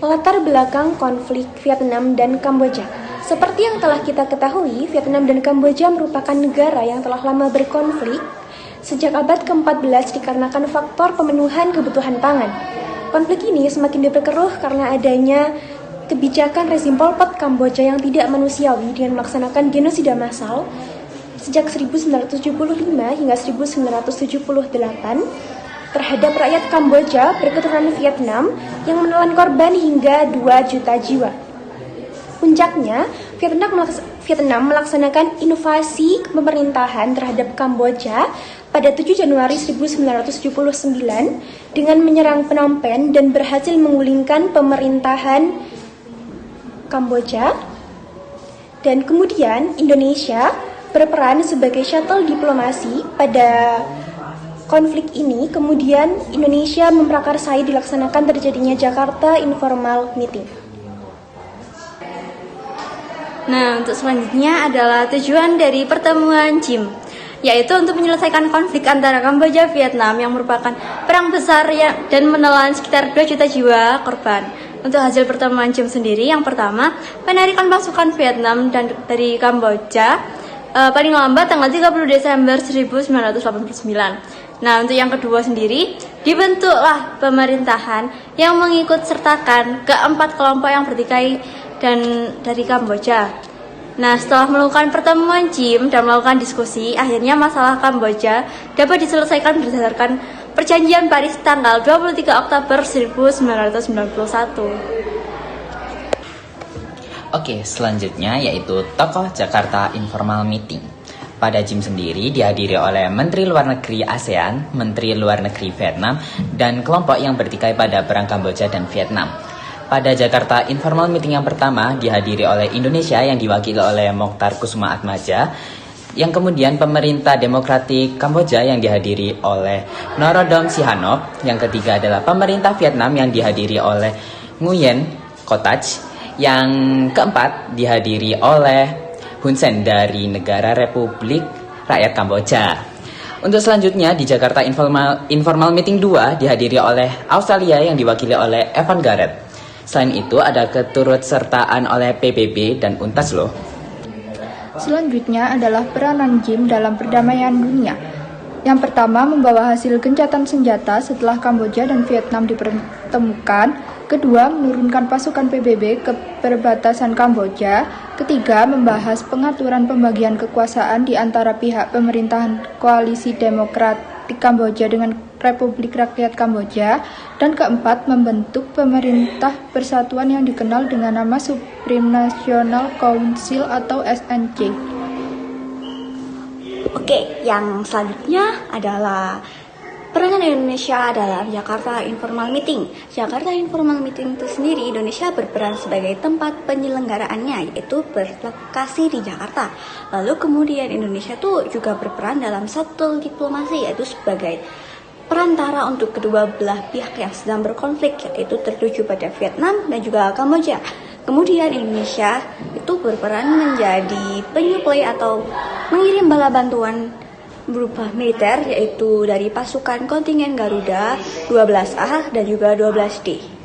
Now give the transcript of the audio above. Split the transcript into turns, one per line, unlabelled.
Latar belakang konflik Vietnam dan Kamboja. Seperti yang telah kita ketahui, Vietnam dan Kamboja merupakan negara yang telah lama berkonflik sejak abad ke-14 dikarenakan faktor pemenuhan kebutuhan pangan. Konflik ini semakin diperkeruh karena adanya kebijakan rezim Pol Pot Kamboja yang tidak manusiawi dengan melaksanakan genosida massal sejak 1975 hingga 1978 terhadap rakyat Kamboja berketurunan Vietnam yang menelan korban hingga 2 juta jiwa. Puncaknya, Vietnam melaksanakan invasi pemerintahan terhadap Kamboja pada 7 Januari 1979 dengan menyerang Phnom Penh dan berhasil menggulingkan pemerintahan Kamboja. Dan kemudian Indonesia berperan sebagai shuttle diplomasi pada konflik ini. Kemudian Indonesia memprakarsai dilaksanakan terjadinya Jakarta Informal Meeting.
Nah, untuk selanjutnya adalah tujuan dari pertemuan JIM, yaitu untuk menyelesaikan konflik antara Kamboja Vietnam yang merupakan perang besar dan menelan sekitar 2 juta jiwa korban. Untuk hasil pertemuan JIM sendiri, yang pertama, penarikan pasukan Vietnam dan dari Kamboja paling lambat tanggal 30 Desember 1989. Nah, untuk yang kedua sendiri, dibentuklah pemerintahan yang mengikut sertakan keempat kelompok yang bertikai dan dari Kamboja. Nah, setelah melakukan pertemuan JIM dan melakukan diskusi, akhirnya masalah Kamboja dapat diselesaikan berdasarkan Perjanjian Paris tanggal 23 Oktober 1991.
Oke, selanjutnya yaitu tokoh Jakarta Informal Meeting. Pada JIM sendiri dihadiri oleh Menteri Luar Negeri ASEAN, Menteri Luar Negeri Vietnam, dan kelompok yang bertikai pada perang Kamboja dan Vietnam. Pada Jakarta Informal Meeting yang pertama dihadiri oleh Indonesia yang diwakili oleh Mokhtar Kusuma Atmaja, yang kemudian pemerintah demokratik Kamboja yang dihadiri oleh Norodom Sihanouk, yang ketiga adalah pemerintah Vietnam yang dihadiri oleh Nguyen Khottach, yang keempat dihadiri oleh Hun Sen dari negara Republik Rakyat Kamboja. Untuk selanjutnya di Jakarta Informal Meeting 2 dihadiri oleh Australia yang diwakili oleh Evan Garrett. Selain itu ada keturutsertaan oleh PBB dan UNTAS loh.
Selanjutnya adalah peranan JIM dalam perdamaian dunia. Yang pertama, membawa hasil gencatan senjata setelah Kamboja dan Vietnam dipertemukan. Kedua, menurunkan pasukan PBB ke perbatasan Kamboja. Ketiga, membahas pengaturan pembagian kekuasaan di antara pihak pemerintahan koalisi demokratik Kamboja dengan Republik Rakyat Kamboja. Dan keempat, membentuk pemerintah persatuan yang dikenal dengan nama Supreme National Council atau SNC.
Oke, yang selanjutnya adalah peranan Indonesia dalam Jakarta Informal Meeting. Jakarta Informal Meeting itu sendiri, Indonesia berperan sebagai tempat penyelenggaraannya, yaitu berlokasi di Jakarta. Lalu kemudian Indonesia tuh juga berperan dalam shuttle diplomasi, yaitu sebagai perantara untuk kedua belah pihak yang sedang berkonflik, yaitu tertuju pada Vietnam dan juga Kamboja. Kemudian Indonesia itu berperan menjadi penyuplai atau mengirim bala bantuan berupa militer, yaitu dari pasukan kontingen Garuda 12A dan juga 12D.